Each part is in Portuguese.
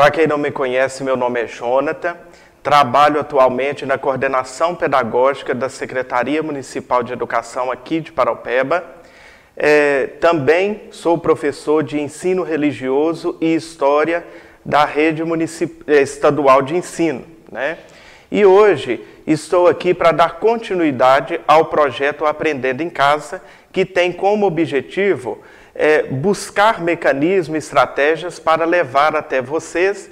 Para quem não me conhece, meu nome é Jonathan, trabalho atualmente na coordenação pedagógica da Secretaria Municipal de Educação aqui de Paraupeba. Também sou professor de ensino religioso e história da rede estadual de ensino, né? E hoje estou aqui para dar continuidade ao projeto Aprendendo em Casa, que tem como objetivo buscar mecanismos e estratégias para levar até vocês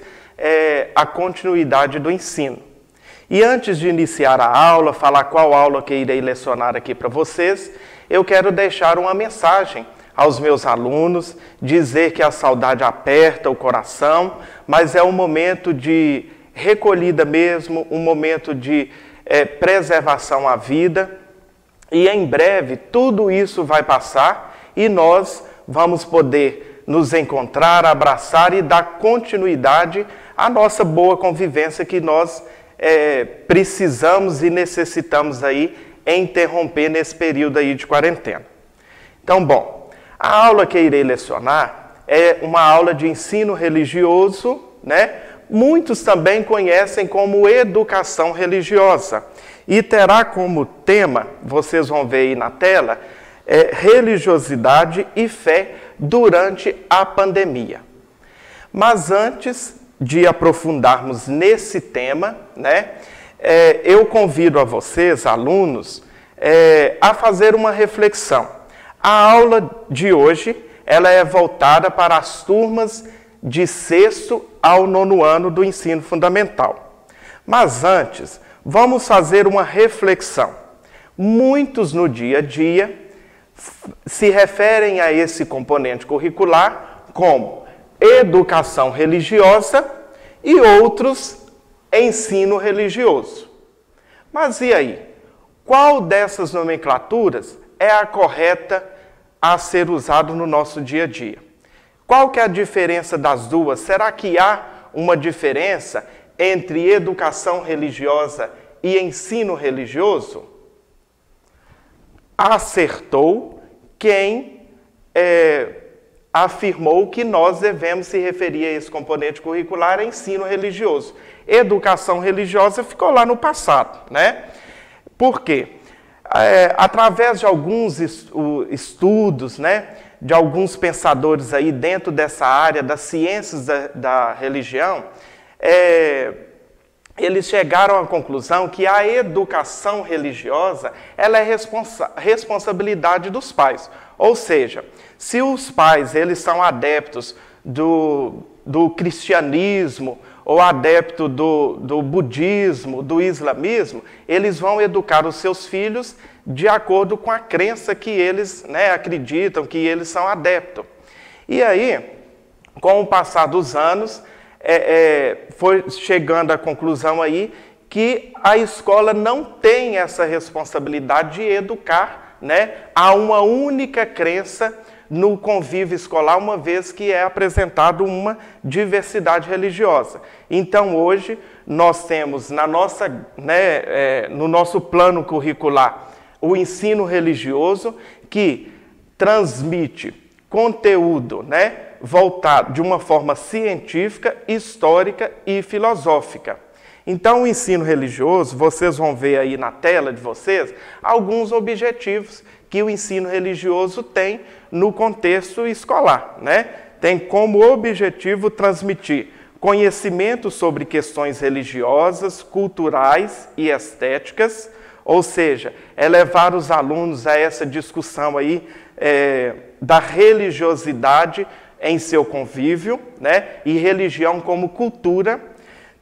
a continuidade do ensino. E antes de iniciar a aula, falar qual aula que irei lecionar aqui para vocês, eu quero deixar uma mensagem aos meus alunos, dizer que a saudade aperta o coração, mas é um momento de recolhida mesmo, um momento de preservação à vida, e em breve tudo isso vai passar e nós vamos poder nos encontrar, abraçar e dar continuidade à nossa boa convivência que nós precisamos e necessitamos aí interromper nesse período aí de quarentena. Então, bom, a aula que irei lecionar é uma aula de ensino religioso, né? Muitos também conhecem como educação religiosa e terá como tema, vocês vão ver aí na tela, religiosidade e fé durante a pandemia. Mas antes de aprofundarmos nesse tema, né, eu convido a vocês, alunos, a fazer uma reflexão. A aula de hoje ela é voltada para as turmas de 6º ao 9º ano do ensino fundamental. Mas antes, vamos fazer uma reflexão. Muitos no dia a dia se referem a esse componente curricular como educação religiosa e outros ensino religioso. Mas e aí? Qual dessas nomenclaturas é a correta a ser usada no nosso dia a dia? Qual que é a diferença das duas? Será que há uma diferença entre educação religiosa e ensino religioso? Acertou quem afirmou que nós devemos se referir a esse componente curricular ensino religioso. Educação religiosa ficou lá no passado, né? Por quê? Através de alguns estudos, né, de alguns pensadores aí dentro dessa área das ciências da religião, eles chegaram à conclusão que a educação religiosa ela é responsabilidade dos pais. Ou seja, se os pais eles são adeptos do cristianismo ou adepto do budismo, do islamismo, eles vão educar os seus filhos de acordo com a crença que eles, né, acreditam, que eles são adeptos. E aí, com o passar dos anos, foi chegando à conclusão aí que a escola não tem essa responsabilidade de educar, né, a uma única crença no convívio escolar, uma vez que é apresentado uma diversidade religiosa. Então, hoje, nós temos no nosso plano curricular o ensino religioso que transmite conteúdo, né, voltado de uma forma científica, histórica e filosófica. Então, o ensino religioso, vocês vão ver aí na tela de vocês, alguns objetivos que o ensino religioso tem no contexto escolar, né? Tem como objetivo transmitir conhecimento sobre questões religiosas, culturais e estéticas, ou seja, levar os alunos a essa discussão aí da religiosidade em seu convívio, né? E religião como cultura.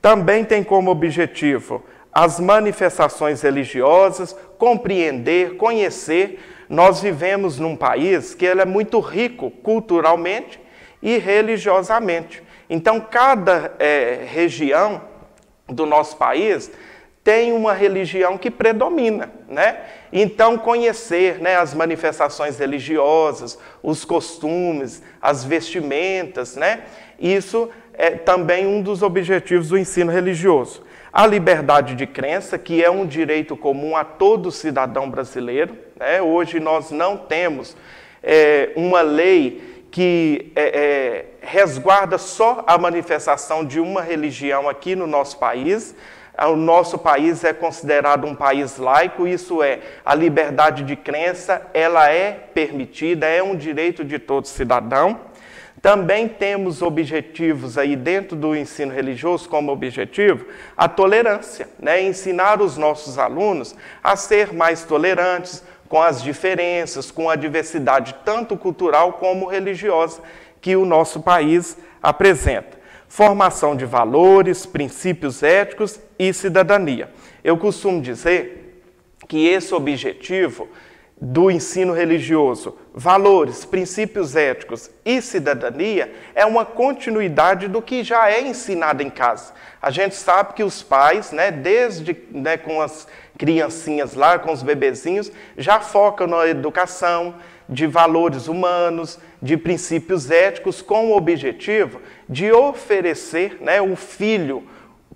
Também tem como objetivo as manifestações religiosas, compreender, conhecer. Nós vivemos num país que ele é muito rico culturalmente e religiosamente. Então, cada região do nosso país tem uma religião que predomina, né? Então, conhecer, né, as manifestações religiosas, os costumes, as vestimentas, né? Isso é também um dos objetivos do ensino religioso. A liberdade de crença, que é um direito comum a todo cidadão brasileiro, né? Hoje nós não temos uma lei que resguarda só a manifestação de uma religião aqui no nosso país. O nosso país é considerado um país laico, isso é, a liberdade de crença, ela é permitida, é um direito de todo cidadão. Também temos objetivos aí dentro do ensino religioso como objetivo a tolerância, né? Ensinar os nossos alunos a ser mais tolerantes com as diferenças, com a diversidade tanto cultural como religiosa que o nosso país apresenta. Formação de valores, princípios éticos e cidadania. Eu costumo dizer que esse objetivo do ensino religioso, valores, princípios éticos e cidadania, é uma continuidade do que já é ensinado em casa. A gente sabe que os pais, desde com as criancinhas lá, com os bebezinhos, já focam na educação de valores humanos, de princípios éticos, com o objetivo de oferecer o filho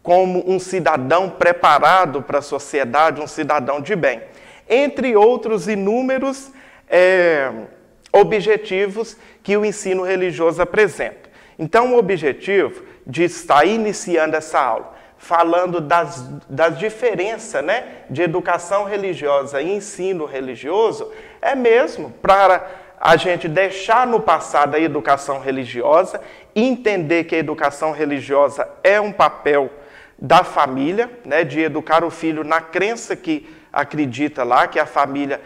como um cidadão preparado para a sociedade, um cidadão de bem. Entre outros inúmeros objetivos que o ensino religioso apresenta. Então, o objetivo de estar iniciando essa aula, falando das diferenças de educação religiosa e ensino religioso, é mesmo para a gente deixar no passado a educação religiosa, entender que a educação religiosa é um papel da família, de educar o filho na crença que acredita lá, que a família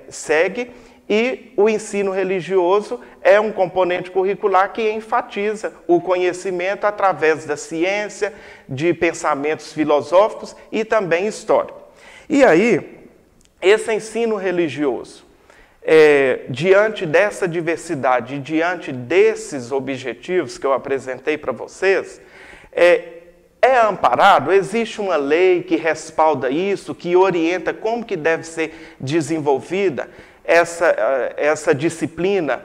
segue, e o ensino religioso é um componente curricular que enfatiza o conhecimento através da ciência, de pensamentos filosóficos e também histórico. E aí, esse ensino religioso, diante dessa diversidade, diante desses objetivos que eu apresentei para vocês, é amparado, existe uma lei que respalda isso, que orienta como que deve ser desenvolvida essa disciplina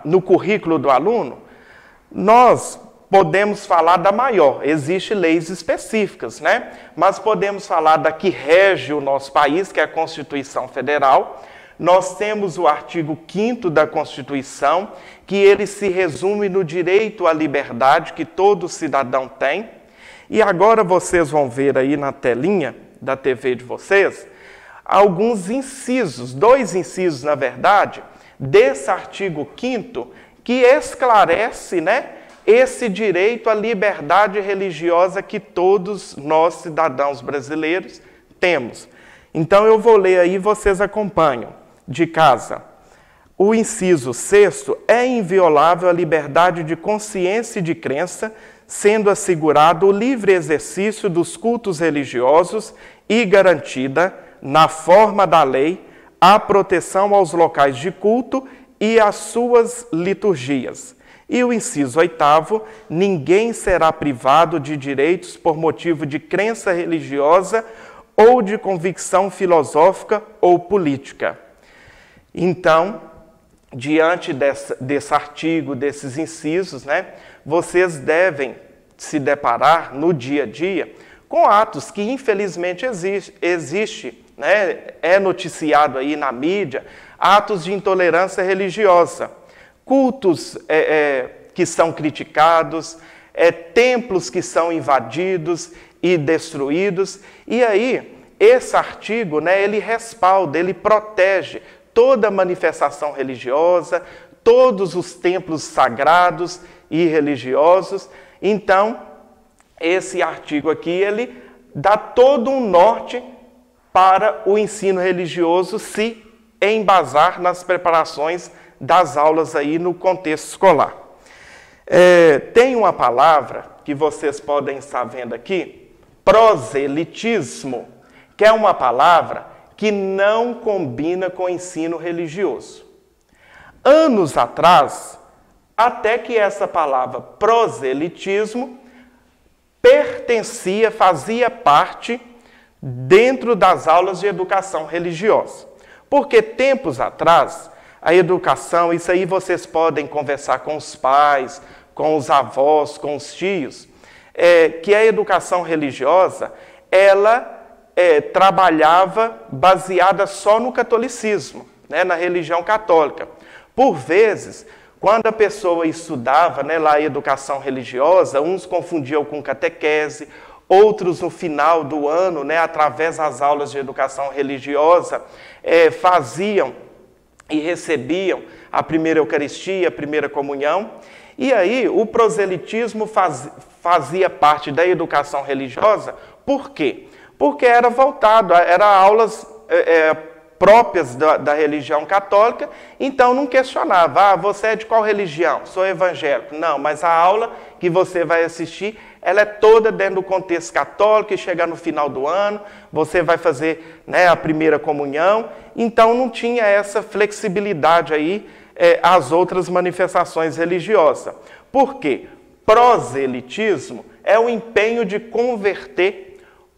no currículo do aluno. Nós podemos falar da maior, existem leis específicas, mas podemos falar da que rege o nosso país, que é a Constituição Federal. Nós temos o artigo 5º da Constituição, que ele se resume no direito à liberdade que todo cidadão tem. E agora vocês vão ver aí na telinha da TV de vocês, alguns incisos, 2 incisos, na verdade, desse artigo 5º, que esclarece, esse direito à liberdade religiosa que todos nós, cidadãos brasileiros, temos. Então eu vou ler aí e vocês acompanham de casa. O inciso 6º é inviolável a liberdade de consciência e de crença, sendo assegurado o livre exercício dos cultos religiosos e garantida, na forma da lei, a proteção aos locais de culto e às suas liturgias. E o inciso 8º, ninguém será privado de direitos por motivo de crença religiosa ou de convicção filosófica ou política. Então, diante desse artigo, desses incisos, vocês devem se deparar no dia a dia com atos que infelizmente existe, é noticiado aí na mídia, atos de intolerância religiosa, cultos que são criticados, templos que são invadidos e destruídos. E aí, esse artigo, ele respalda, ele protege toda manifestação religiosa, todos os templos sagrados e religiosos. Então, esse artigo aqui, ele dá todo um norte para o ensino religioso se embasar nas preparações das aulas aí no contexto escolar. Tem uma palavra que vocês podem estar vendo aqui, proselitismo, que é uma palavra que não combina com o ensino religioso. Anos atrás, até que essa palavra proselitismo fazia parte dentro das aulas de educação religiosa. Porque tempos atrás, a educação, isso aí vocês podem conversar com os pais, com os avós, com os tios, que a educação religiosa, ela trabalhava baseada só no catolicismo, na religião católica. Por vezes, quando a pessoa estudava, né, lá a educação religiosa, uns confundiam com catequese, outros no final do ano, né, através das aulas de educação religiosa, faziam e recebiam a primeira Eucaristia, a primeira comunhão. E aí o proselitismo fazia parte da educação religiosa. Por quê? Porque era voltado, era aulas próprias da religião católica, então não questionava, você é de qual religião? Sou evangélico. Não, mas a aula que você vai assistir, ela é toda dentro do contexto católico, e chegar no final do ano, você vai fazer, né, a primeira comunhão, então não tinha essa flexibilidade aí às outras manifestações religiosas. Por quê? Proselitismo é o empenho de converter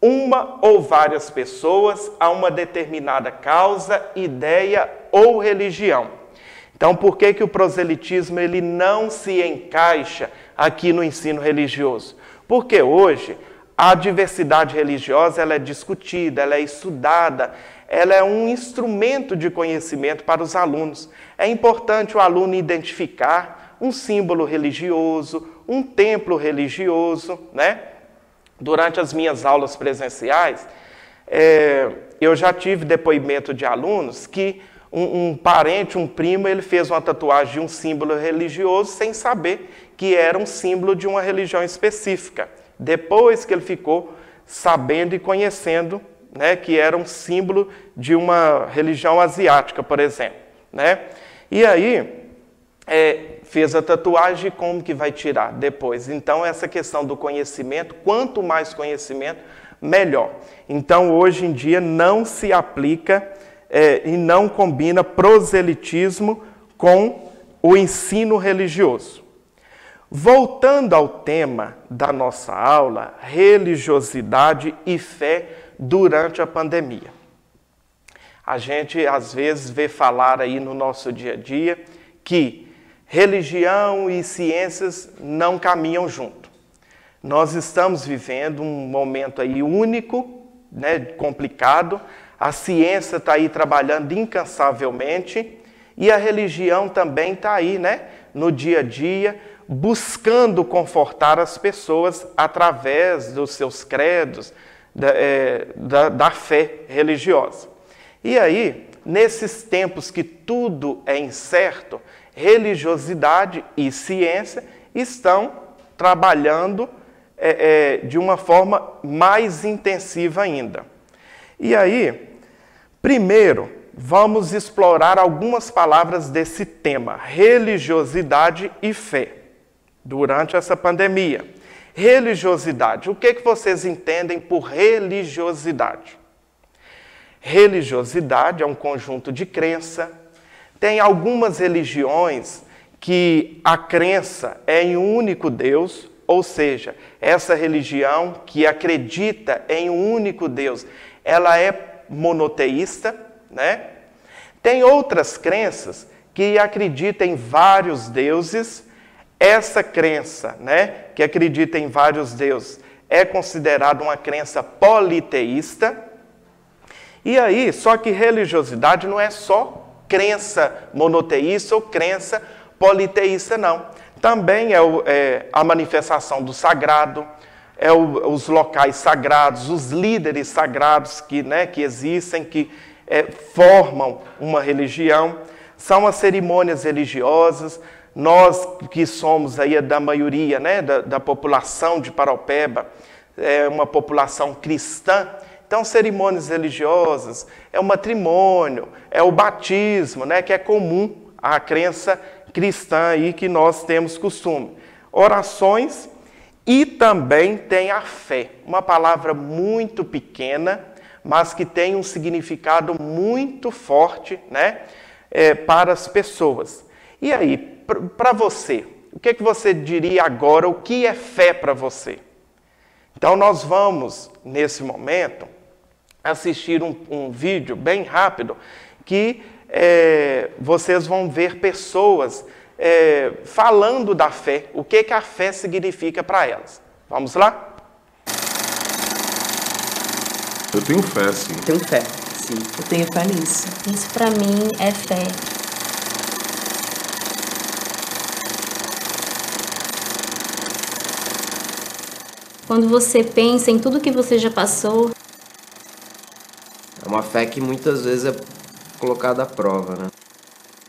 uma ou várias pessoas a uma determinada causa, ideia ou religião. Então, por que o proselitismo ele não se encaixa aqui no ensino religioso? Porque hoje a diversidade religiosa ela é discutida, ela é estudada, ela é um instrumento de conhecimento para os alunos. É importante o aluno identificar um símbolo religioso, um templo religioso, né? Durante as minhas aulas presenciais, eu já tive depoimento de alunos que um parente, um primo, ele fez uma tatuagem de um símbolo religioso sem saber que era um símbolo de uma religião específica. Depois que ele ficou sabendo e conhecendo, né, que era um símbolo de uma religião asiática, por exemplo, né? E aí, fez a tatuagem, como que vai tirar depois? Então, essa questão do conhecimento, quanto mais conhecimento, melhor. Então, hoje em dia, não se aplica e não combina proselitismo com o ensino religioso. Voltando ao tema da nossa aula, religiosidade e fé durante a pandemia. A gente, às vezes, vê falar aí no nosso dia a dia que religião e ciências não caminham junto. Nós estamos vivendo um momento aí único, né, complicado. A ciência está aí trabalhando incansavelmente e a religião também está aí, né, no dia a dia, buscando confortar as pessoas através dos seus credos, da fé religiosa. E aí, nesses tempos que tudo é incerto, religiosidade e ciência estão trabalhando de uma forma mais intensiva ainda. E aí, primeiro, vamos explorar algumas palavras desse tema, religiosidade e fé, durante essa pandemia. Religiosidade, o que vocês entendem por religiosidade? Religiosidade é um conjunto de crença. Tem algumas religiões que a crença é em um único Deus, ou seja, essa religião que acredita em um único Deus, ela é monoteísta, né? Tem outras crenças que acreditam em vários deuses. Essa crença, né, que acredita em vários deuses, é considerada uma crença politeísta. E aí, só que religiosidade não é só crença monoteísta ou crença politeísta, não. Também é a manifestação do sagrado, os locais sagrados, os líderes sagrados que existem, que formam uma religião. São as cerimônias religiosas. Nós que somos aí da maioria, né, da população de Paraupeba, é uma população cristã. Então, cerimônias religiosas, é o matrimônio, é o batismo, né, que é comum à crença cristã aí que nós temos costume. Orações e também tem a fé, uma palavra muito pequena, mas que tem um significado muito forte, né, para as pessoas. E aí, para você, o que você diria agora, o que é fé para você? Então, nós vamos, nesse momento, assistir um vídeo bem rápido que vocês vão ver pessoas falando da fé, o que a fé significa para elas. Vamos lá? Eu tenho fé, sim. Tenho fé, sim. Eu tenho fé nisso. Isso pra mim é fé. Quando você pensa em tudo que você já passou. É uma fé que muitas vezes é colocada à prova, né?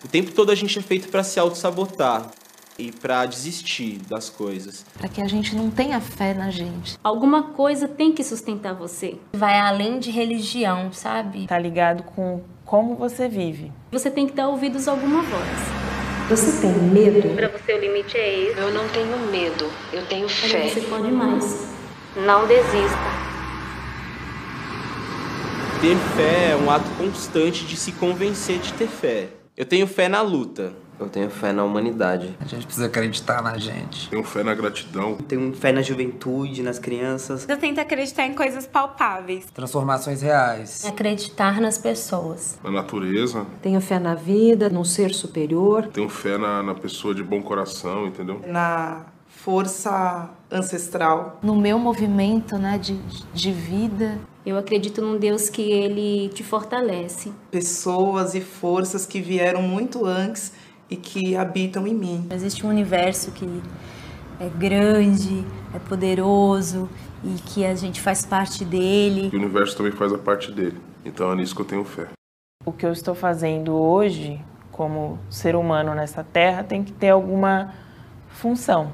O tempo todo a gente é feito para se auto-sabotar e para desistir das coisas. Para que a gente não tenha fé na gente. Alguma coisa tem que sustentar você. Vai além de religião, sabe? Tá ligado com como você vive. Você tem que dar ouvidos a alguma voz. Você tem medo? Para você o limite é esse. Eu não tenho medo, eu tenho fé. Mas você pode mais. Não desista. Ter fé é um ato constante de se convencer de ter fé. Eu tenho fé na luta. Eu tenho fé na humanidade. A gente precisa acreditar na gente. Tenho fé na gratidão. Tenho fé na juventude, nas crianças. Eu tento acreditar em coisas palpáveis. Transformações reais. Acreditar nas pessoas. Na natureza. Tenho fé na vida, num ser superior. Tenho fé na pessoa de bom coração, entendeu? Na força ancestral. No meu movimento, né, de vida. Eu acredito num Deus que Ele te fortalece. Pessoas e forças que vieram muito antes e que habitam em mim. Existe um universo que é grande, é poderoso e que a gente faz parte dele. E o universo também faz a parte dele. Então é nisso que eu tenho fé. O que eu estou fazendo hoje, como ser humano nessa terra, tem que ter alguma função.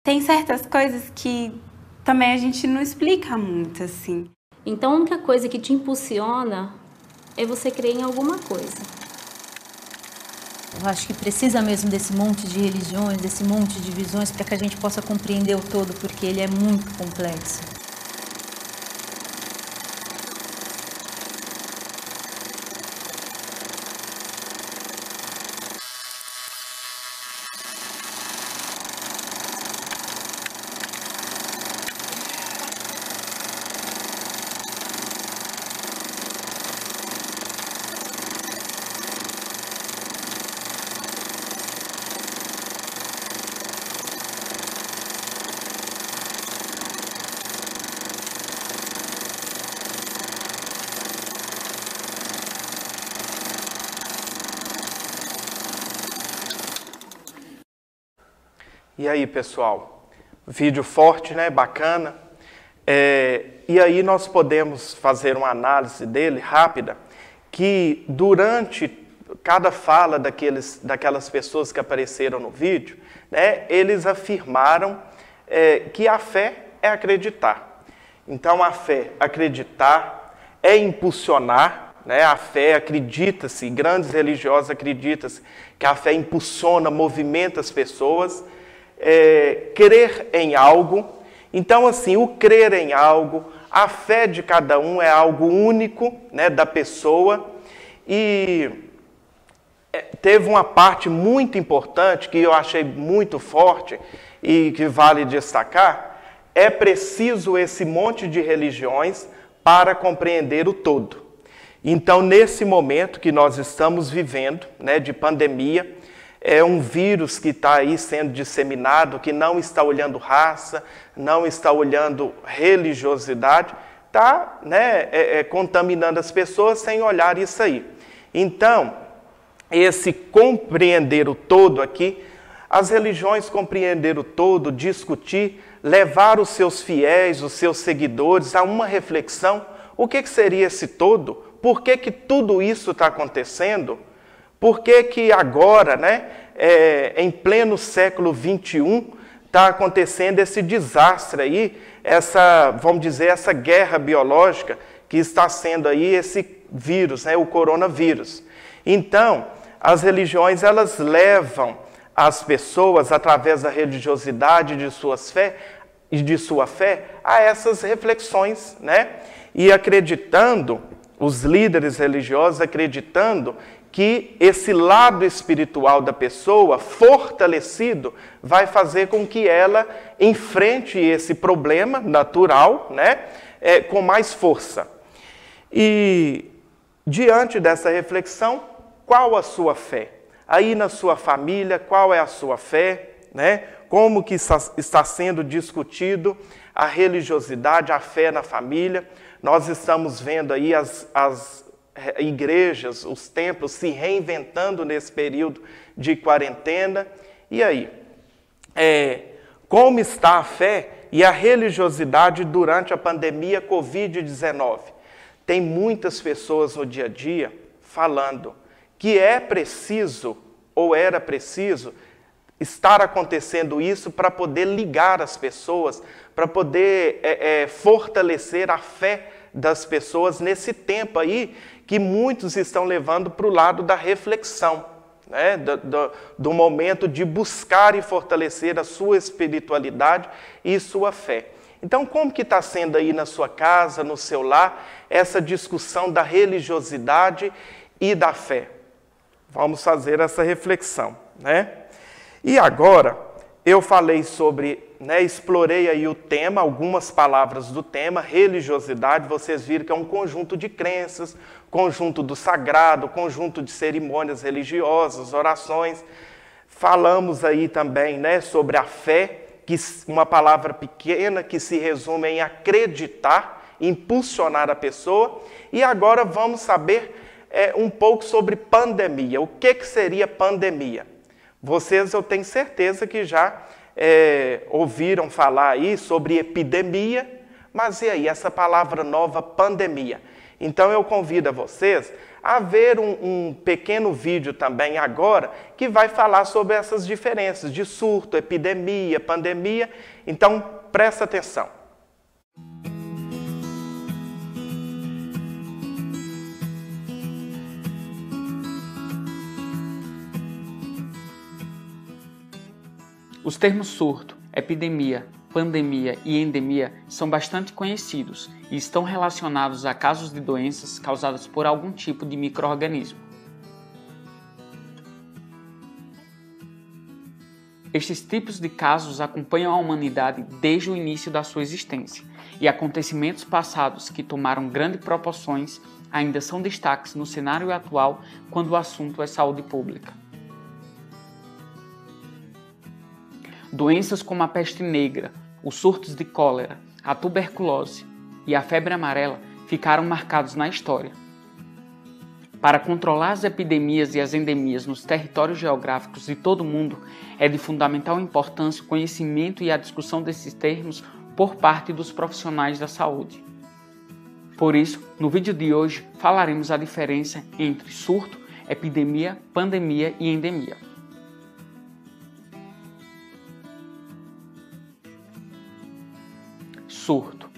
Tem certas coisas que também a gente não explica muito, assim. Então a única coisa que te impulsiona é você crer em alguma coisa. Eu acho que precisa mesmo desse monte de religiões, desse monte de visões para que a gente possa compreender o todo, porque ele é muito complexo. E aí, pessoal? Vídeo forte, né? Bacana. E aí nós podemos fazer uma análise dele rápida, que durante cada fala daquelas pessoas que apareceram no vídeo, né, eles afirmaram que a fé é acreditar. Então, a fé, acreditar, é impulsionar, né? A fé acredita-se, grandes religiosos acreditam-se que a fé impulsiona, movimenta as pessoas. Crer em algo. Então, assim, o crer em algo, a fé de cada um é algo único, né, da pessoa. E teve uma parte muito importante que eu achei muito forte e que vale destacar. É preciso esse monte de religiões para compreender o todo. Então, nesse momento que nós estamos vivendo, né, de pandemia, é um vírus que está aí sendo disseminado, que não está olhando raça, não está olhando religiosidade, está, né, contaminando as pessoas sem olhar isso aí. Então, esse compreender o todo aqui, as religiões compreender o todo, discutir, levar os seus fiéis, os seus seguidores a uma reflexão. O que seria esse todo? Por que tudo isso está acontecendo? Por que agora, né, em pleno século XXI, está acontecendo esse desastre aí, vamos dizer, essa guerra biológica que está sendo aí esse vírus, né, o coronavírus. Então, as religiões, elas levam as pessoas, através da religiosidade de sua fé, a essas reflexões, né? E acreditando, os líderes religiosos acreditando que esse lado espiritual da pessoa, fortalecido, vai fazer com que ela enfrente esse problema natural, né, com mais força. E, diante dessa reflexão, qual a sua fé? Aí na sua família, qual é a sua fé? Né? Como que está sendo discutido a religiosidade, a fé na família? Nós estamos vendo aí as igrejas, os templos se reinventando nesse período de quarentena. E aí? Como está a fé e a religiosidade durante a pandemia Covid-19. Tem muitas pessoas no dia a dia falando que é preciso, ou era preciso, estar acontecendo isso para poder ligar as pessoas, para poder fortalecer a fé das pessoas nesse tempo aí que muitos estão levando para o lado da reflexão, né? do momento de buscar e fortalecer a sua espiritualidade e sua fé. Então, como que está sendo aí na sua casa, no seu lar, essa discussão da religiosidade e da fé? Vamos fazer essa reflexão, né? E agora, eu falei sobre, explorei aí o tema, algumas palavras do tema, religiosidade. Vocês viram que é um conjunto de crenças, conjunto do sagrado, conjunto de cerimônias religiosas, orações. Falamos aí também, sobre a fé, que uma palavra pequena que se resume em acreditar, impulsionar a pessoa. E agora vamos saber um pouco sobre pandemia. O que seria pandemia? Vocês, eu tenho certeza que já ouviram falar aí sobre epidemia, mas e aí, essa palavra nova, pandemia? Então eu convido a vocês a ver um pequeno vídeo também agora, que vai falar sobre essas diferenças de surto, epidemia, pandemia. Então, presta atenção. Os termos surto, epidemia, pandemia e endemia são bastante conhecidos e estão relacionados a casos de doenças causadas por algum tipo de micro-organismo. Estes tipos de casos acompanham a humanidade desde o início da sua existência, e acontecimentos passados que tomaram grandes proporções ainda são destaques no cenário atual quando o assunto é saúde pública. Doenças como a peste negra, os surtos de cólera, a tuberculose e a febre amarela ficaram marcados na história. Para controlar as epidemias e as endemias nos territórios geográficos de todo o mundo, é de fundamental importância o conhecimento e a discussão desses termos por parte dos profissionais da saúde. Por isso, no vídeo de hoje, falaremos a diferença entre surto, epidemia, pandemia e endemia. Surto.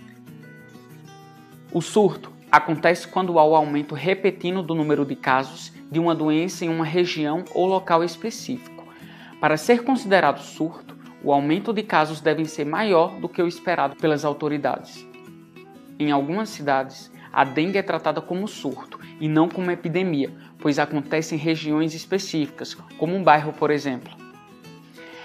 O surto acontece quando há o aumento repentino do número de casos de uma doença em uma região ou local específico. Para ser considerado surto, o aumento de casos deve ser maior do que o esperado pelas autoridades. Em algumas cidades, a dengue é tratada como surto e não como epidemia, pois acontece em regiões específicas, como um bairro, por exemplo.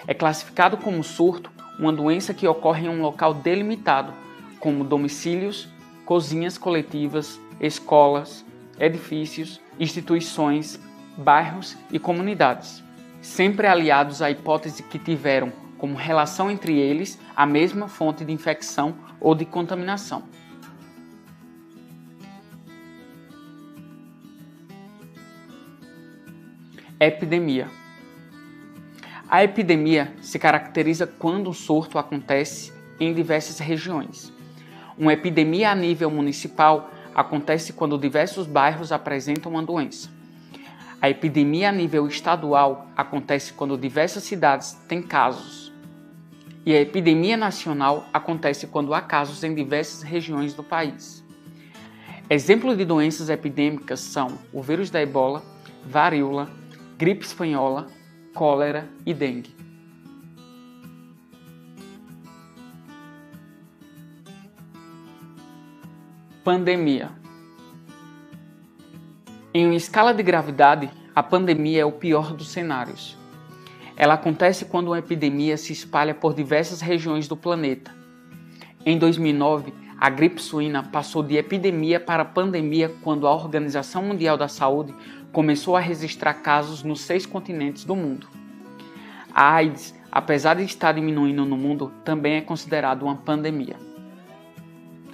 É classificado como surto uma doença que ocorre em um local delimitado, como domicílios, cozinhas coletivas, escolas, edifícios, instituições, bairros e comunidades, sempre aliados à hipótese que tiveram como relação entre eles a mesma fonte de infecção ou de contaminação. Epidemia. A epidemia se caracteriza quando um surto acontece em diversas regiões. Uma epidemia a nível municipal acontece quando diversos bairros apresentam uma doença. A epidemia a nível estadual acontece quando diversas cidades têm casos. E a epidemia nacional acontece quando há casos em diversas regiões do país. Exemplos de doenças epidêmicas são o vírus da ebola, varíola, gripe espanhola, cólera e dengue. Pandemia. Em uma escala de gravidade, a pandemia é o pior dos cenários. Ela acontece quando uma epidemia se espalha por diversas regiões do planeta. Em 2009, a gripe suína passou de epidemia para pandemia quando a Organização Mundial da Saúde começou a registrar casos nos 6 continentes do mundo. A AIDS, apesar de estar diminuindo no mundo, também é considerada uma pandemia.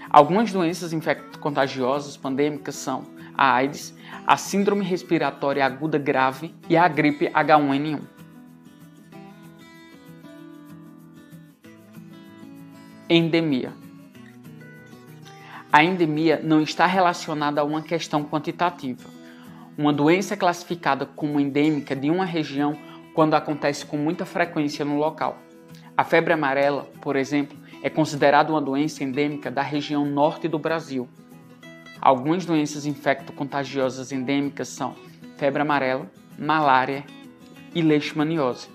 Algumas doenças infecto-contagiosas pandêmicas são a AIDS, a síndrome respiratória aguda grave e a gripe H1N1. Endemia. A endemia não está relacionada a uma questão quantitativa. Uma doença é classificada como endêmica de uma região quando acontece com muita frequência no local. A febre amarela, por exemplo, é considerada uma doença endêmica da região norte do Brasil. Algumas doenças infecto-contagiosas endêmicas são febre amarela, malária e leishmaniose.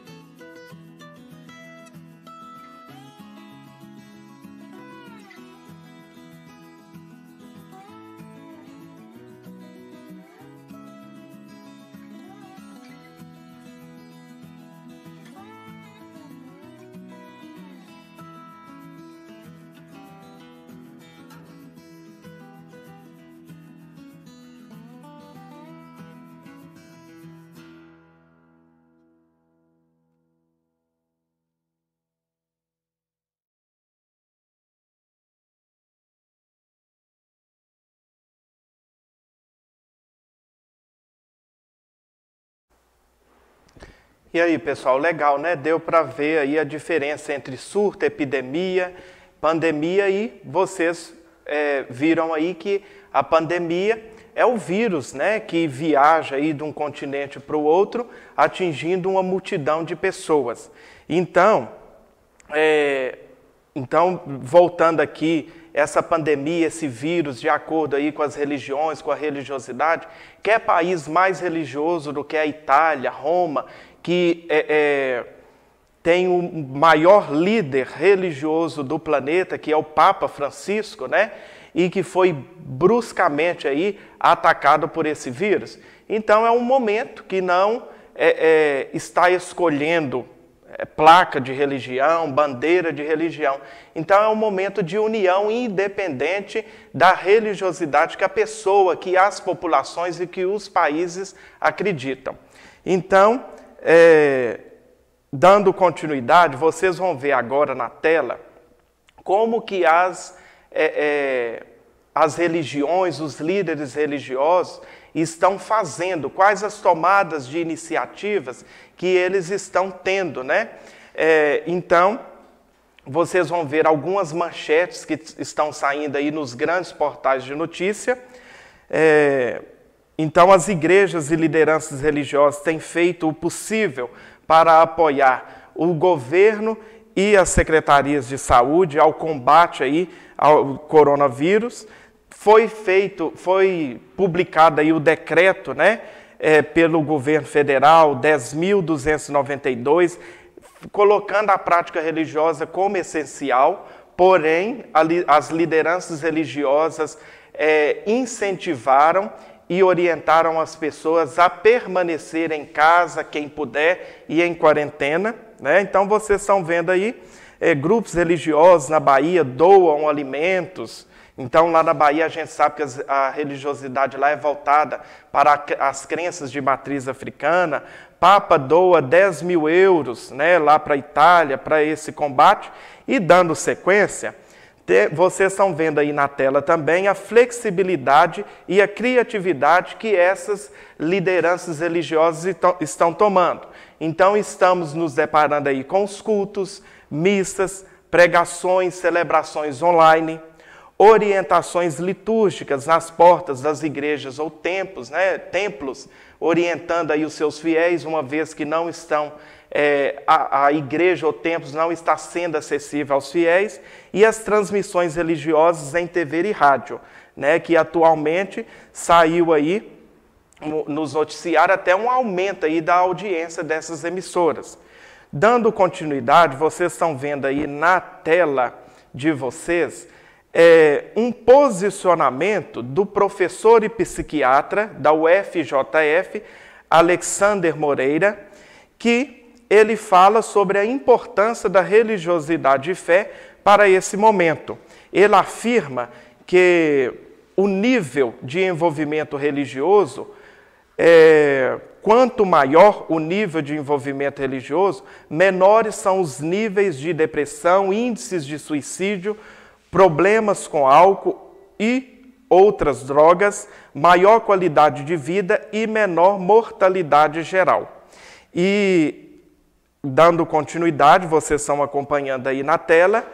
E aí, pessoal, legal, né? Deu para ver aí a diferença entre surto, epidemia, pandemia e vocês viram aí que a pandemia é o vírus, né, que viaja aí de um continente para o outro, atingindo uma multidão de pessoas. Então, voltando aqui, essa pandemia, esse vírus, de acordo aí com as religiões, com a religiosidade, quer país mais religioso do que a Itália, Roma, que tem o maior líder religioso do planeta, que é o Papa Francisco, né? E que foi bruscamente aí atacado por esse vírus. Então é um momento que não está escolhendo placa de religião, bandeira de religião. Então é um momento de união independente da religiosidade que a pessoa, que as populações e que os países acreditam. Então, dando continuidade, vocês vão ver agora na tela como que as religiões, os líderes religiosos estão fazendo, quais as tomadas de iniciativas que eles estão tendo, né? Então, vocês vão ver algumas manchetes que estão saindo aí nos grandes portais de notícia. Então, as igrejas e lideranças religiosas têm feito o possível para apoiar o governo e as secretarias de saúde ao combate aí ao coronavírus. Foi publicado aí o decreto, né, pelo governo federal 10.292, colocando a prática religiosa como essencial, porém as lideranças religiosas incentivaram e orientaram as pessoas a permanecer em casa, quem puder, e em quarentena, né? Então vocês estão vendo aí, grupos religiosos na Bahia doam alimentos. Então lá na Bahia a gente sabe que a religiosidade lá é voltada para as crenças de matriz africana. Papa doa 10 mil euros, né, lá para a Itália, para esse combate. E dando sequência, vocês estão vendo aí na tela também a flexibilidade e a criatividade que essas lideranças religiosas estão tomando. Então, estamos nos deparando aí com os cultos, missas, pregações, celebrações online, orientações litúrgicas nas portas das igrejas ou templos, né? Templos orientando aí os seus fiéis, uma vez que não estão, a igreja ou templos não está sendo acessível aos fiéis, e as transmissões religiosas em TV e rádio, né? Que atualmente saiu aí nos noticiários até um aumento aí da audiência dessas emissoras. Dando continuidade, vocês estão vendo aí na tela de vocês um posicionamento do professor e psiquiatra da UFJF, Alexander Moreira, que ele fala sobre a importância da religiosidade e fé para esse momento. Ele afirma que o nível de envolvimento religioso, quanto maior o nível de envolvimento religioso, menores são os níveis de depressão, índices de suicídio, problemas com álcool e outras drogas, maior qualidade de vida e menor mortalidade geral. E, dando continuidade, vocês estão acompanhando aí na tela,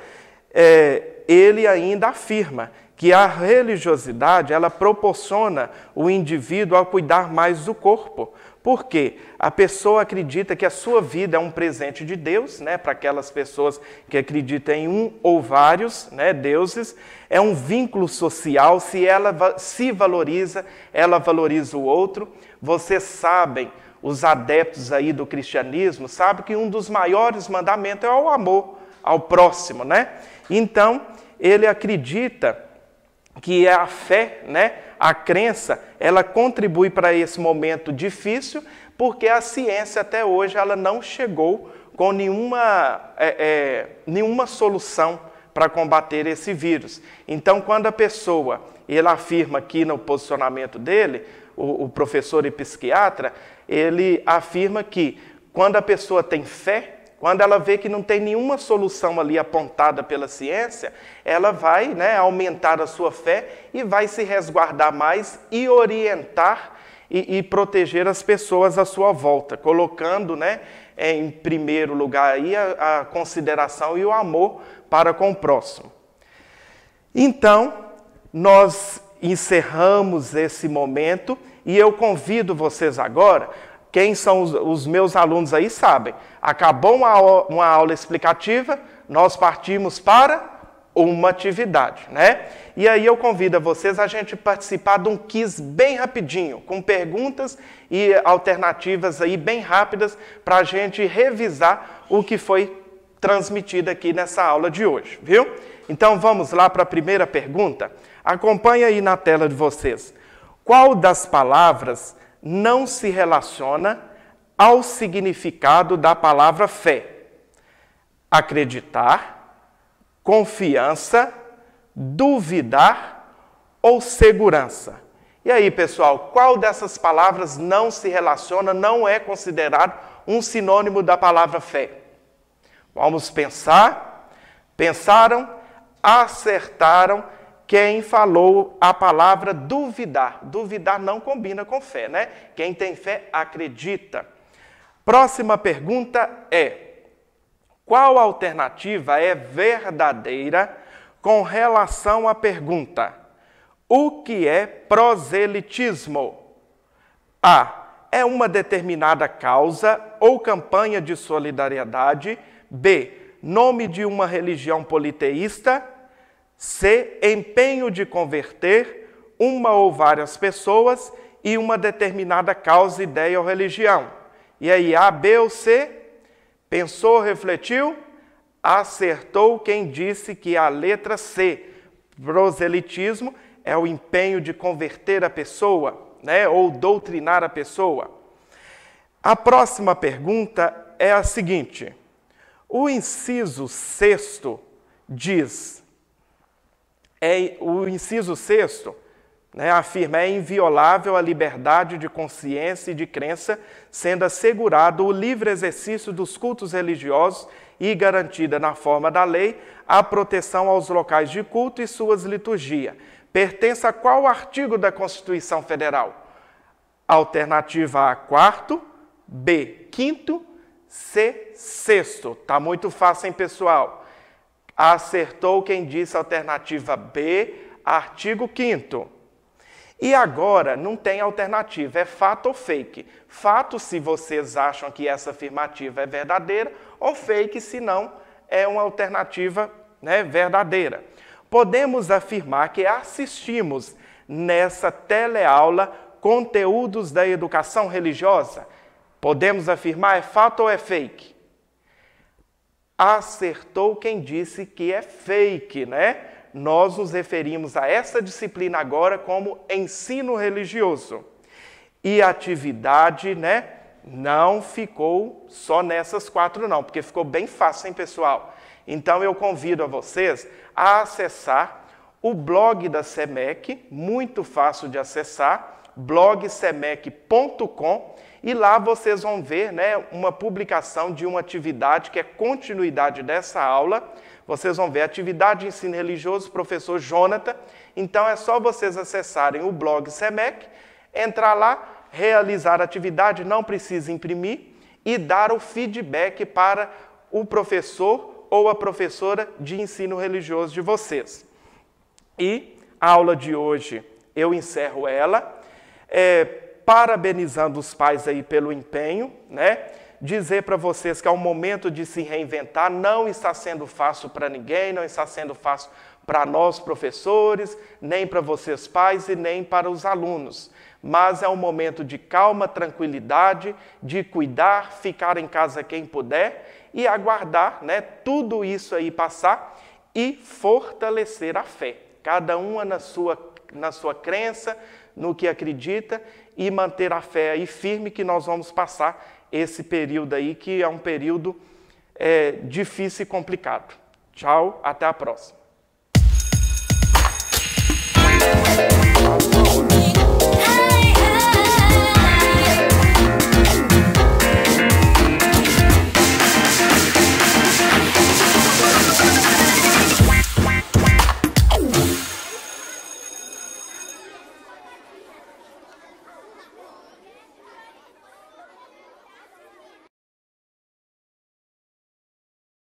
ele ainda afirma que a religiosidade, ela proporciona o indivíduo a cuidar mais do corpo. Por quê? A pessoa acredita que a sua vida é um presente de Deus, né? Para aquelas pessoas que acreditam em um ou vários, né, deuses, é um vínculo social. Se ela se valoriza, ela valoriza o outro. Vocês sabem, os adeptos aí do cristianismo, sabem que um dos maiores mandamentos é o amor ao próximo, né? Então, ele acredita que a fé, né, a crença, ela contribui para esse momento difícil, porque a ciência até hoje ela não chegou com nenhuma solução para combater esse vírus. Então, quando a pessoa, ele afirma aqui no posicionamento dele, o professor e psiquiatra, ele afirma que quando a pessoa tem fé, quando ela vê que não tem nenhuma solução ali apontada pela ciência, ela vai, né, aumentar a sua fé e vai se resguardar mais e orientar e proteger as pessoas à sua volta, colocando, né, em primeiro lugar aí a consideração e o amor para com o próximo. Então, nós encerramos esse momento e eu convido vocês agora. Quem são os meus alunos aí sabem. Acabou uma aula explicativa, nós partimos para uma atividade, né? E aí eu convido a vocês a gente participar de um quiz bem rapidinho, com perguntas e alternativas aí bem rápidas para a gente revisar o que foi transmitido aqui nessa aula de hoje, viu? Então vamos lá para a primeira pergunta. Acompanhe aí na tela de vocês. Qual das palavras não se relaciona ao significado da palavra fé? Acreditar, confiança, duvidar ou segurança? E aí, pessoal, qual dessas palavras não se relaciona, não é considerado um sinônimo da palavra fé? Vamos pensar. Pensaram? Acertaram. Quem falou a palavra duvidar? Duvidar não combina com fé, né? Quem tem fé acredita. Próxima pergunta é: qual alternativa é verdadeira com relação à pergunta: o que é proselitismo? A. É uma determinada causa ou campanha de solidariedade. B. Nome de uma religião politeísta. C. Empenho de converter uma ou várias pessoas e uma determinada causa, ideia ou religião. E aí, A, B ou C? Pensou, refletiu? Acertou quem disse que a letra C, proselitismo, é o empenho de converter a pessoa, né, ou doutrinar a pessoa. A próxima pergunta é a seguinte. O inciso 6º diz... o inciso 6º, né, afirma: é inviolável a liberdade de consciência e de crença, sendo assegurado o livre exercício dos cultos religiosos e garantida na forma da lei a proteção aos locais de culto e suas liturgias. Pertence a qual artigo da Constituição Federal? Alternativa A, 4º, B, 5º, C, 6º. Tá muito fácil, hein, pessoal? Acertou quem disse a alternativa B, artigo 5º. E agora não tem alternativa, é fato ou fake. Fato se vocês acham que essa afirmativa é verdadeira, ou fake se não é uma alternativa, né, verdadeira. Podemos afirmar que assistimos nessa teleaula conteúdos da educação religiosa? Podemos afirmar é fato ou é fake? Acertou quem disse que é fake, né? Nós nos referimos a essa disciplina agora como ensino religioso. E a atividade, né, não ficou só nessas 4 não, porque ficou bem fácil, hein, pessoal? Então eu convido a vocês a acessar o blog da SEMEC, muito fácil de acessar, blogsemec.com, e lá vocês vão ver, né, uma publicação de uma atividade que é continuidade dessa aula. Vocês vão ver atividade de ensino religioso, professor Jonathan. Então é só vocês acessarem o blog SEMEC, entrar lá, realizar a atividade, não precisa imprimir, e dar o feedback para o professor ou a professora de ensino religioso de vocês. E a aula de hoje eu encerro ela, parabenizando os pais aí pelo empenho, né? Dizer para vocês que é um momento de se reinventar, não está sendo fácil para ninguém, não está sendo fácil para nós professores, nem para vocês pais e nem para os alunos. Mas é um momento de calma, tranquilidade, de cuidar, ficar em casa quem puder e aguardar, né, tudo isso aí passar e fortalecer a fé. Cada uma na sua crença, no que acredita e manter a fé aí firme que nós vamos passar esse período aí, que é um período difícil e complicado. Tchau, até a próxima.